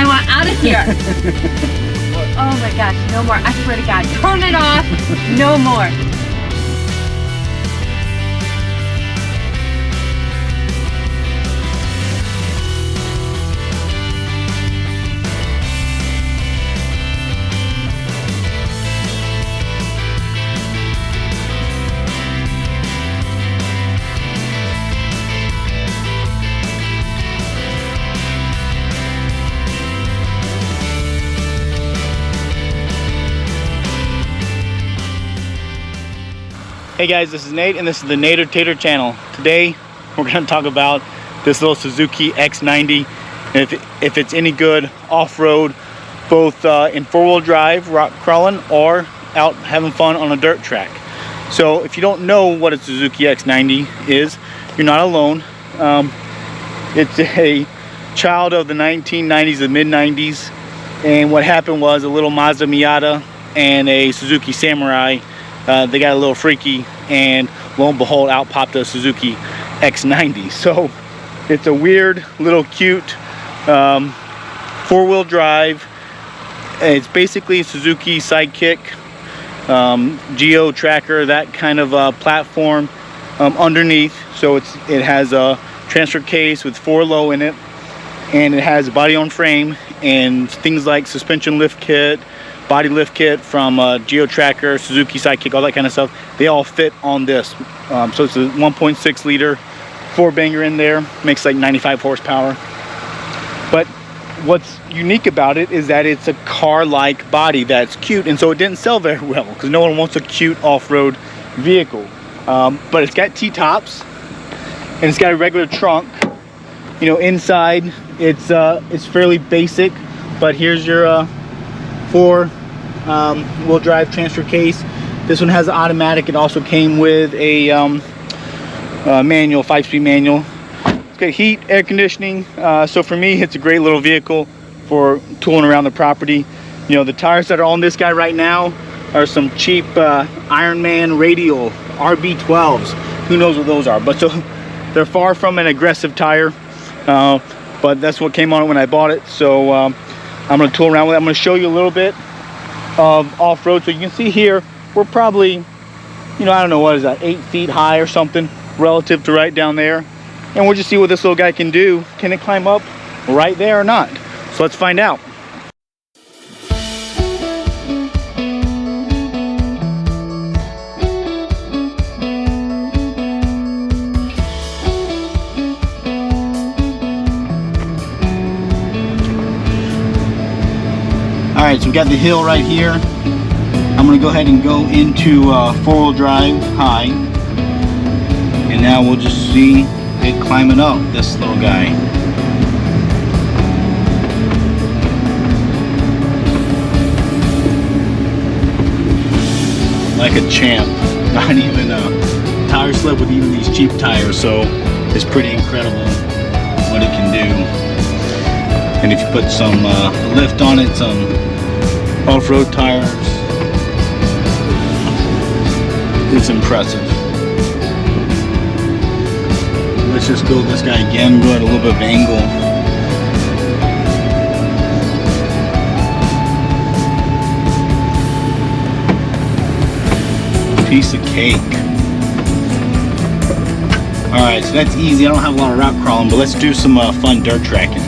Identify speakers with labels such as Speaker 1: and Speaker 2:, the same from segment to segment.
Speaker 1: I want out of here. Oh my gosh, no more. I swear to God, turn it off. No more.
Speaker 2: Hey guys, this is Nate and this is the Nader Tater channel. Today we're going to talk about this little Suzuki X90 and if it's any good off-road, both in four-wheel drive, rock crawling, or out having fun on a dirt track. So if you don't know what a Suzuki X90 is, you're not alone. It's a child of the 1990s, the mid-90s, and what happened was a little Mazda Miata and a Suzuki Samurai, they got a little freaky, and lo and behold, out popped a Suzuki X90. So it's a weird little cute four-wheel drive. It's basically a Suzuki Sidekick, Geo Tracker, that kind of platform underneath. So it has a transfer case with 4 low in it, and it has a body on frame and things like suspension lift kit, body lift kit from Geo Tracker, Suzuki Sidekick, all that kind of stuff. They all fit on this. So it's a 1.6 liter 4-banger in there, makes like 95 horsepower. But what's unique about it is that it's a car-like body that's cute, and so it didn't sell very well because no one wants a cute off-road vehicle. But it's got T-tops and it's got a regular trunk. You know, inside it's fairly basic, but here's your 4-wheel drive transfer case. This one has an automatic. It also came with a manual, 5-speed manual. It's got heat, air conditioning. So for me, it's a great little vehicle for tooling around the property. You know, the tires that are on this guy right now are some cheap Ironman radial RB12s. Who knows what those are? But so they're far from an aggressive tire. But that's what came on it when I bought it. So I'm going to tool around with it. I'm going to show you a little bit of off-road. So you can see here, we're probably, you know, I don't know, what is that, 8 feet high or something relative to right down there. And we'll just see what this little guy can do. Can it climb up right there or not? So let's find out. Alright, so we've got the hill right here. I'm going to go ahead and go into 4-wheel drive high. And now we'll just see it climbing up this little guy. Like a champ. Not even a tire slip with even these cheap tires. So it's pretty incredible what it can do. And if you put some lift on it, some off-road tires, it's impressive. Let's just go this guy again, go at a little bit of angle. Piece of cake. Alright, so that's easy. I don't have a lot of rock crawling, but let's do some fun dirt tracking.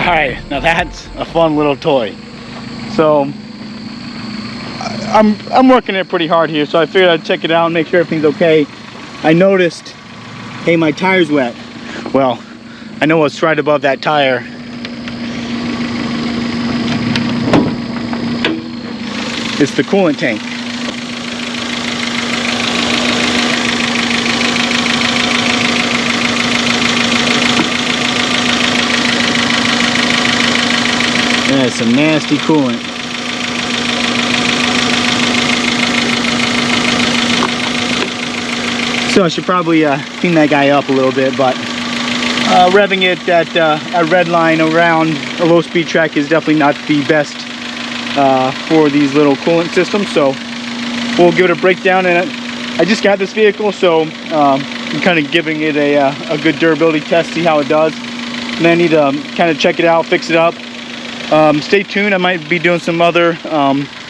Speaker 2: Alright, now that's a fun little toy. So I'm working it pretty hard here, so I figured I'd check it out and make sure everything's okay. I noticed, hey, my tire's wet. Well, I know what's right above that tire. It's the coolant tank. That's some nasty coolant. So I should probably clean that guy up a little bit, but revving it at red line around a low speed track is definitely not the best for these little coolant systems. So we'll give it a breakdown. And I just got this vehicle, so I'm kind of giving it a good durability test, see how it does. And then I need to kind of check it out, fix it up. Stay tuned. I might be doing some other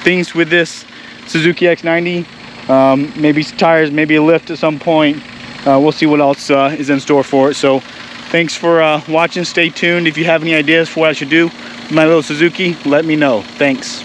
Speaker 2: things with this Suzuki X90. Maybe some tires, maybe a lift at some point. We'll see what else is in store for it. So thanks for watching. Stay tuned. If you have any ideas for what I should do with my little Suzuki, let me know. Thanks.